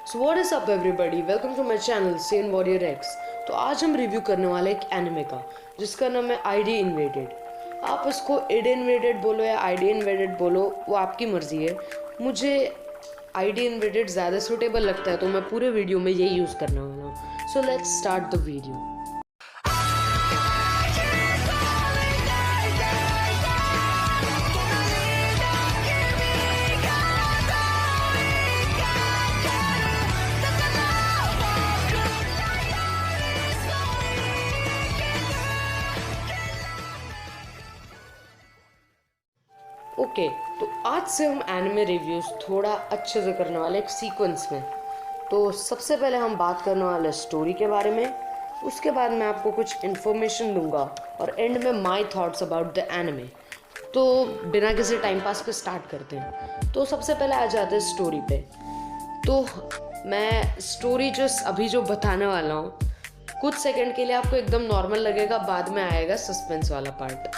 So what is up everybody, welcome to my channel Sen warrior X. तो आज हम review करने वाले एक एनिमे का जिसका नाम है आईडी इन्वेडेड। आप उसको इड इन्वेडेड बोलो या आईडी इन्वेडेड बोलो, वो आपकी मर्जी है। मुझे आईडी इन्वेडेड ज़्यादा सूटेबल लगता है तो मैं पूरे वीडियो में यही यूज़ करने वाला हूँ। So let's start the video. Okay, तो आज से हम एनिमे रिव्यूज़ थोड़ा अच्छे से करने वाले एक सीक्वेंस में। तो सबसे पहले हम बात करने वाले स्टोरी के बारे में, उसके बाद मैं आपको कुछ इन्फॉर्मेशन दूंगा और एंड में my thoughts about the anime. तो बिना किसी टाइम पास के स्टार्ट करते हैं। तो सबसे पहले आ जाते हैं स्टोरी पे। तो मैं स्टोरी अभी जो बताने वाला हूँ, कुछ सेकंड के लिए आपको एकदम नॉर्मल लगेगा, बाद में आएगा सस्पेंस वाला पार्ट।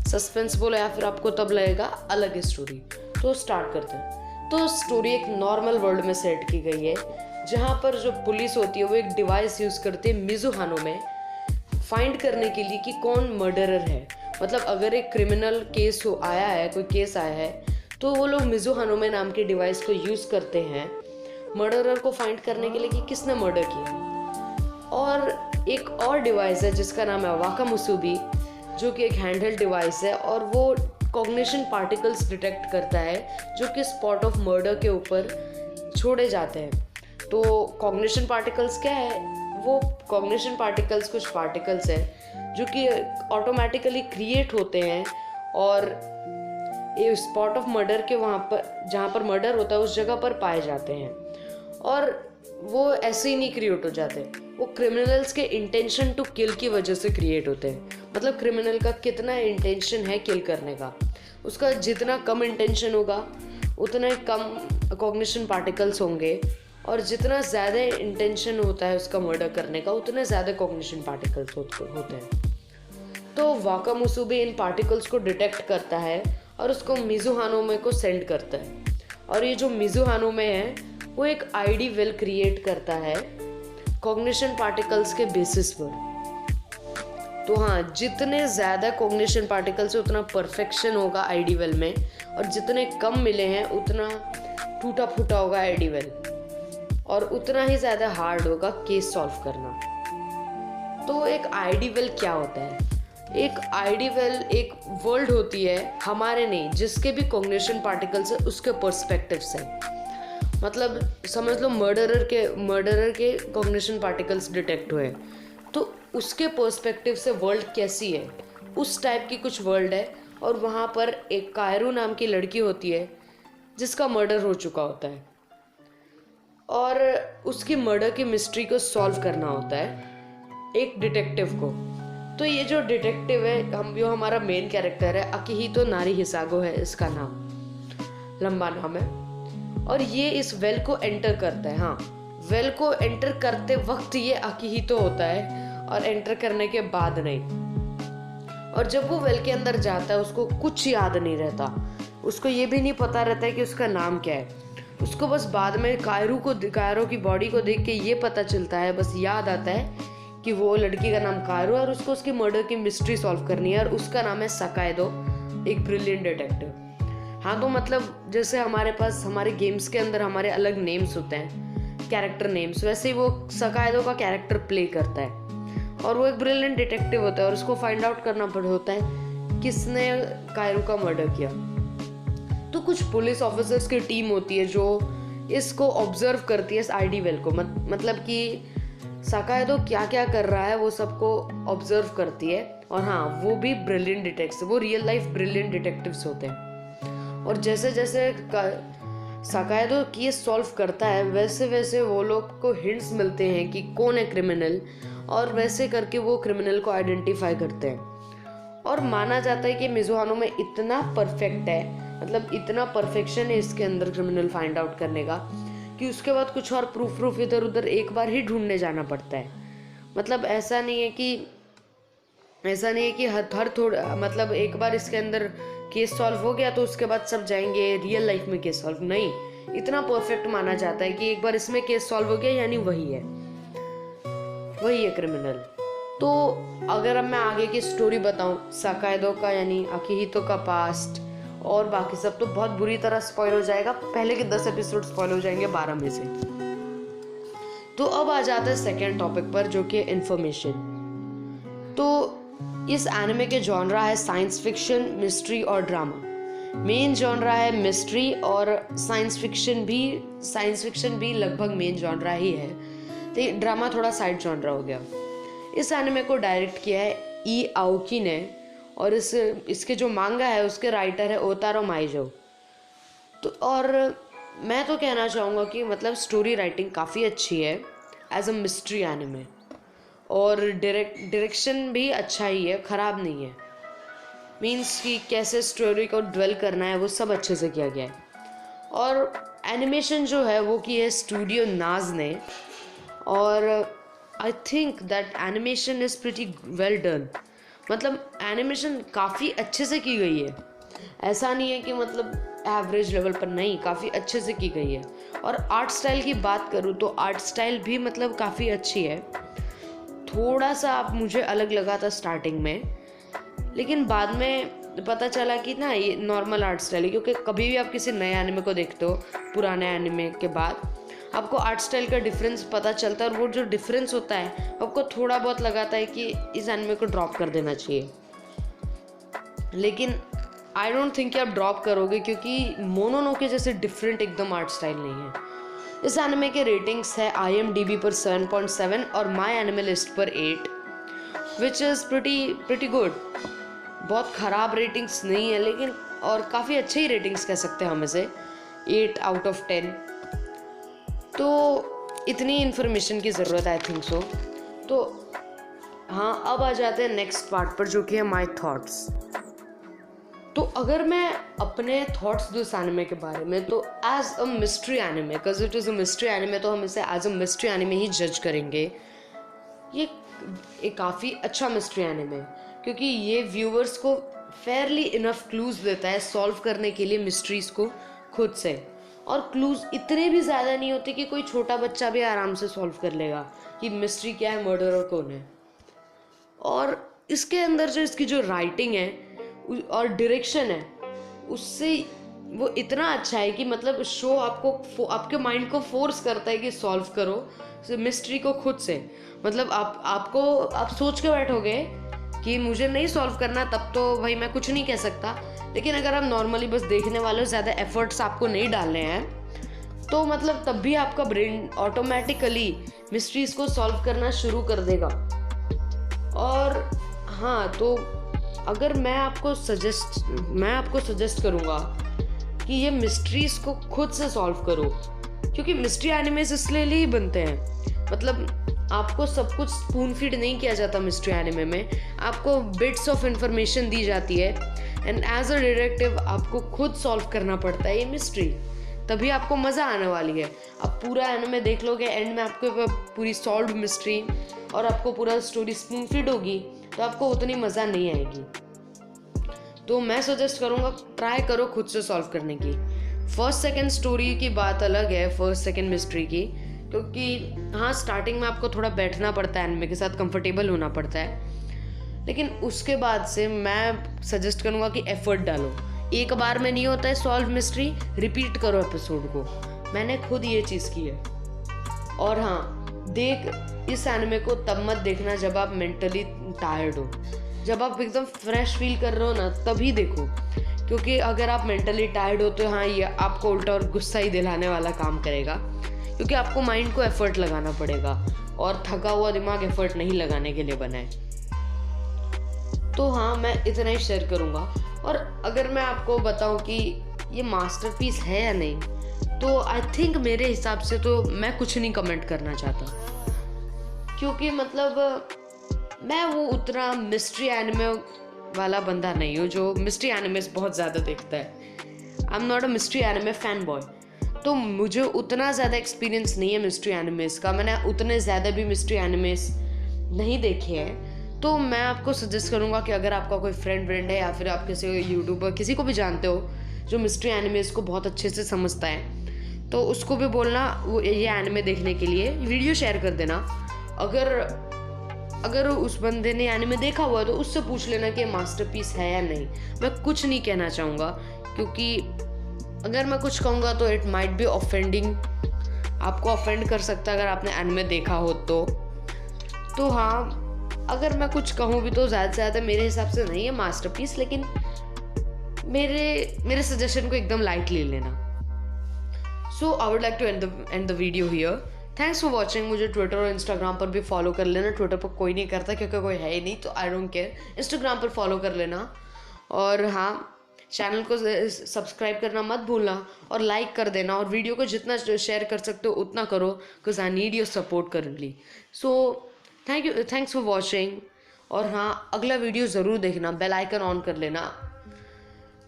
सस्पेंस बोलो या फिर आपको तब लगेगा अलग है स्टोरी। तो स्टार्ट करते हैं। तो स्टोरी एक नॉर्मल वर्ल्ड में सेट की गई है, जहाँ पर जो पुलिस होती है वो एक डिवाइस यूज़ करती है मिज़ुहानो में फाइंड करने के लिए कि कौन मर्डरर है। मतलब अगर एक क्रिमिनल केस आया है, कोई केस आया है, तो वो लोग मिज़ुहानो में नाम के डिवाइस को यूज़ करते हैं मर्डरर को फाइंड करने के लिए कि किसने मर्डर किया। और एक और डिवाइस है जिसका नाम है वाकामुसुबी, जो कि एक हैंडहेल्ड डिवाइस है और वो कॉग्निशन पार्टिकल्स डिटेक्ट करता है जो कि स्पॉट ऑफ मर्डर के ऊपर छोड़े जाते हैं। तो कॉग्निशन पार्टिकल्स क्या है? वो कॉग्निशन पार्टिकल्स कुछ पार्टिकल्स हैं जो कि ऑटोमेटिकली क्रिएट होते हैं और ये स्पॉट ऑफ मर्डर के वहाँ पर जहाँ पर मर्डर होता है उस जगह पर पाए जाते हैं। और वो ऐसे ही नहीं क्रिएट हो जाते, वो क्रिमिनल्स के इंटेंशन टू किल की वजह से क्रिएट होते हैं। मतलब क्रिमिनल का कितना इंटेंशन है किल करने का, उसका जितना कम इंटेंशन होगा उतना ही कम कॉग्निशन पार्टिकल्स होंगे, और जितना ज़्यादा इंटेंशन होता है उसका मर्डर करने का उतने ज़्यादा कॉग्निशन पार्टिकल्स होते हैं। तो वाकामुसुबी इन पार्टिकल्स को डिटेक्ट करता है और उसको मिज़ुहानो को सेंड करता है। और ये जो मिज़ुहानो है वो एक आईडी वेल क्रिएट करता है कॉग्निशन पार्टिकल्स के बेसिस पर। तो हाँ, जितने ज़्यादा कॉग्निशन पार्टिकल्स है उतना परफेक्शन होगा आईडी वेल में, और जितने कम मिले हैं उतना टूटा फूटा होगा आईडी वेल, और उतना ही ज़्यादा हार्ड होगा केस सॉल्व करना। तो एक आईडी वेल क्या होता है? एक आईडी वेल एक वर्ल्ड होती है, हमारे नहीं, जिसके भी कॉग्निशन पार्टिकल्स है उसके पर्सपेक्टिव से। मतलब समझ लो मर्डरर के कॉग्निशन पार्टिकल्स डिटेक्ट हुए, तो उसके पर्सपेक्टिव से वर्ल्ड कैसी है, उस टाइप की कुछ वर्ल्ड है। और वहाँ पर एक कायरू नाम की लड़की होती है जिसका मर्डर हो चुका होता है, और उसकी मर्डर की मिस्ट्री को सॉल्व करना होता है एक डिटेक्टिव को। तो ये जो डिटेक्टिव है, जो हमारा मेन कैरेक्टर है, अकिहितो नारी हिसागो है इसका नाम, लंबा नाम है। और ये इस वेल को एंटर करता है। हाँ, वेल को एंटर करते वक्त ये अकिहितो होता है और एंटर करने के बाद नहीं। और जब वो वेल के अंदर जाता है उसको कुछ याद नहीं रहता, उसको ये भी नहीं पता रहता है कि उसका नाम क्या है। उसको बस बाद में कायरो की बॉडी को देख के ये पता चलता है, बस याद आता है कि वो लड़की का नाम कायरो है और उसको उसकी मर्डर की मिस्ट्री सॉल्व करनी है, और उसका नाम है सकाएदो, एक ब्रिलियंट डिटेक्टिव। हाँ, तो मतलब जैसे हमारे पास हमारे गेम्स के अंदर हमारे अलग नेम्स होते हैं, कैरेक्टर नेम्स, वैसे ही वो सकाएदो का कैरेक्टर प्ले करता है। और वो एक ब्रिलियंट डिटेक्टिव होता है और उसको फाइंड आउट करना होता है किसने कायरो का मर्डर किया। तो कुछ पुलिस ऑफिसर्स की टीम होती है जो इसको ऑब्जर्व करती है, इस आईडी वेल को, मतलब कि सकाएदो क्या क्या कर रहा है वो सबको ऑब्जर्व करती है। और हाँ, वो भी ब्रिलियंट डिटेक्टिव, वो रियल लाइफ ब्रिलियंट डिटेक्टिव्स होते हैं। और जैसे जैसे सकाएदो केस सॉल्व करता है वैसे वैसे वो लोग को हिंट्स मिलते हैं कि कौन है क्रिमिनल, और वैसे करके वो क्रिमिनल को आइडेंटिफाई करते हैं। और माना जाता है कि मिज़ुहानो में इतना परफेक्ट है, मतलब इतना परफेक्शन है इसके अंदर क्रिमिनल फाइंड आउट करने का, कि उसके बाद कुछ और प्रूफ इधर उधर एक बार ही ढूंढने जाना पड़ता है। मतलब ऐसा नहीं है कि हर थोड़ा, मतलब एक बार इसके अंदर केस सॉल्व हो गया तो उसके बाद सब जाएंगे रियल लाइफ में केस सॉल्व, नहीं। इतना परफेक्ट माना जाता है कि एक बार इसमें केस सॉल्व हो गया यानी वही है क्रिमिनल। तो अगर अब मैं आगे की स्टोरी बताऊं, साकायदो का यानी अकिहितो का पास्ट और बाकी सब तो बहुत बुरी तरह स्पॉइल हो जाएगा। पहले के 10 एपिसोड स्पॉइल हो जाएंगे 12 में से। तो अब आ जाता है सेकेंड टॉपिक पर, जो कि इंफॉर्मेशन। तो इस एनिमे के जॉनरा है साइंस फिक्शन, मिस्ट्री और ड्रामा। मेन जॉनरा है मिस्ट्री और साइंस फिक्शन भी लगभग मेन जॉनरा ही है। तो ड्रामा थोड़ा साइड जॉनरा हो गया। इस एनिमे को डायरेक्ट किया है ई आओकी ने और इसके जो मांगा है उसके राइटर है ओतारो माइजो। तो और मैं तो कहना चाहूँगा कि मतलब स्टोरी राइटिंग काफ़ी अच्छी है एज अ मिस्ट्री एनिमे, और डायरेक्शन भी अच्छा ही है, ख़राब नहीं है। मीन्स कि कैसे स्टोरी को ड्वेल करना है वो सब अच्छे से किया गया है। और एनिमेशन जो है वो की है स्टूडियो नाज ने, और I think that animation is pretty well done. मतलब एनिमेशन काफ़ी अच्छे से की गई है, ऐसा नहीं है कि मतलब एवरेज लेवल पर, नहीं, काफ़ी अच्छे से की गई है। और आर्ट स्टाइल की बात करूँ तो आर्ट स्टाइल भी मतलब काफ़ी अच्छी है। थोड़ा सा आप मुझे अलग लगा था स्टार्टिंग में, लेकिन बाद में पता चला कि ना ये नॉर्मल आर्ट स्टाइल है, क्योंकि कभी भी आप किसी नए एनिमे को देखते हो पुराने एनिमे के बाद आपको आर्ट स्टाइल का डिफरेंस पता चलता है, और वो जो डिफरेंस होता है आपको थोड़ा बहुत लगाता है कि इस एनिमे को ड्रॉप कर देना चाहिए। लेकिन आई डोंट थिंक कि आप ड्रॉप करोगे, क्योंकि मोनोनोके जैसे डिफरेंट एकदम आर्ट स्टाइल नहीं है। इस एनिमे के रेटिंग्स है IMDb पर 7.7 और माई एनिमे लिस्ट पर 8, विच इज़ प्रिटी गुड। बहुत ख़राब रेटिंग्स नहीं है, लेकिन और काफ़ी अच्छे ही रेटिंग्स कह सकते हैं हम इसे, 8 आउट ऑफ 10। तो इतनी इन्फॉर्मेशन की ज़रूरत आई थिंक सो। तो हाँ, अब आ जाते हैं नेक्स्ट पार्ट पर, जो कि है माई थॉट्स। तो अगर मैं अपने थॉट्स दूँ इस एनिमे के बारे में, तो as a mystery anime, because it is a mystery anime, तो हम इसे एज अ मिस्ट्री एनिमे ही जज करेंगे। ये एक काफ़ी अच्छा मिस्ट्री एनिमे, क्योंकि ये व्यूवर्स को फेयरली इनफ क्लूज़ देता है सॉल्व करने के लिए मिस्ट्रीज़ को खुद से। और क्लूज़ इतने भी ज़्यादा नहीं होते कि कोई छोटा बच्चा भी आराम से सॉल्व कर लेगा कि मिस्ट्री क्या है, मर्डरर कौन है। और इसके अंदर जो इसकी जो राइटिंग है और डायरेक्शन है, उससे वो इतना अच्छा है कि मतलब शो आपके माइंड को फोर्स करता है कि सॉल्व करो मिस्ट्री को खुद से। मतलब आप सोच के बैठोगे कि मुझे नहीं सॉल्व करना, तब तो भाई मैं कुछ नहीं कह सकता। लेकिन अगर आप नॉर्मली बस देखने वाले हो, ज़्यादा एफर्ट्स आपको नहीं डालने हैं, तो मतलब तब भी आपका ब्रेन ऑटोमेटिकली मिस्ट्रीज को सॉल्व करना शुरू कर देगा। और हाँ, तो अगर मैं आपको सजेस्ट करूँगा कि ये मिस्ट्रीज को खुद से सॉल्व करो, क्योंकि मिस्ट्री एनिमेस इसलिए ही बनते हैं। मतलब आपको सब कुछ स्पून फीड नहीं किया जाता मिस्ट्री एनिमे में, आपको बिट्स ऑफ इंफॉर्मेशन दी जाती है, एंड एज अ डिटेक्टिव आपको खुद सॉल्व करना पड़ता है ये मिस्ट्री, तभी आपको मज़ा आने वाली है। आप पूरा एनिमे देख लोगे, एंड में आपको पूरी सॉल्व मिस्ट्री और आपको पूरा स्टोरी स्पून फीड होगी, तो आपको उतनी मज़ा नहीं आएगी। तो मैं सजेस्ट करूँगा ट्राई करो खुद से सॉल्व करने की। फर्स्ट सेकंड स्टोरी की बात अलग है, फर्स्ट सेकंड मिस्ट्री की, क्योंकि हाँ स्टार्टिंग में आपको थोड़ा बैठना पड़ता है, एनिमे के साथ कंफर्टेबल होना पड़ता है, लेकिन उसके बाद से मैं सजेस्ट करूँगा कि एफर्ट डालो। एक बार में नहीं होता है सॉल्व मिस्ट्री, रिपीट करो एपिसोड को। मैंने खुद ये चीज़ की है। और हाँ, इस एनिमे को तब मत देखना जब आप मेंटली टायर्ड हो। जब आप एकदम फ्रेश फील कर रहे हो ना, तभी देखो, क्योंकि अगर आप मेंटली टायर्ड हो तो हाँ ये आपको उल्टा और गुस्सा ही दिलाने वाला काम करेगा, क्योंकि आपको माइंड को एफर्ट लगाना पड़ेगा, और थका हुआ दिमाग एफर्ट नहीं लगाने के लिए बना है। तो हाँ, मैं इतना ही शेयर करूँगा। और अगर मैं आपको बताऊँ कि ये मास्टरपीस है या नहीं, तो आई थिंक मेरे हिसाब से तो मैं कुछ नहीं कमेंट करना चाहता, क्योंकि मतलब मैं वो उतना मिस्ट्री एनिमे वाला बंदा नहीं हूँ जो मिस्ट्री एनिमेस बहुत ज़्यादा देखता है। I am not a mystery anime fan boy, तो मुझे उतना ज़्यादा एक्सपीरियंस नहीं है मिस्ट्री एनिमेस का। मैंने उतने ज़्यादा भी मिस्ट्री एनिमेस नहीं देखे हैं। तो मैं आपको सजेस्ट करूँगा कि अगर आपका कोई फ्रेंड है, या फिर आप किसी यूट्यूबर किसी को भी जानते हो जो मिस्ट्री एनिमेस को बहुत अच्छे से समझता है, तो उसको भी बोलना वो ये एनिमे देखने के लिए वीडियो शेयर कर देना। अगर उस बंदे ने एनिमे देखा हुआ है तो उससे पूछ लेना कि मास्टरपीस है या नहीं। मैं कुछ नहीं कहना चाहूँगा, क्योंकि अगर मैं कुछ कहूँगा तो इट माइट बी ऑफेंडिंग, आपको ऑफेंड कर सकता है अगर आपने एनिमे देखा हो तो हाँ, अगर मैं कुछ कहूँ भी तो ज़्यादा से ज़्यादा मेरे हिसाब से नहीं है मास्टरपीस, लेकिन मेरे सजेशन को एकदम लाइटली लेना। So I would like to end the video here. Thanks for watching. मुझे ट्विटर और इंस्टाग्राम पर भी फॉलो कर लेना। ट्विटर पर कोई नहीं करता क्योंकि कोई है ही नहीं, तो आई डोंट केयर। इंस्टाग्राम पर फॉलो कर लेना, और हाँ, चैनल को सब्सक्राइब करना मत भूलना, और लाइक कर देना, और वीडियो को जितना शेयर कर सकते हो उतना करो, because I need your support currently. So thanks for watching. और हाँ, अगला वीडियो ज़रूर देखना, बेल आइकन ऑन कर लेना।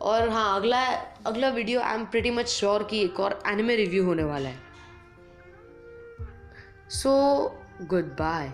और हाँ, अगला video I am pretty much sure कि एक और एनिमे रिव्यू होने वाला है। So good bye.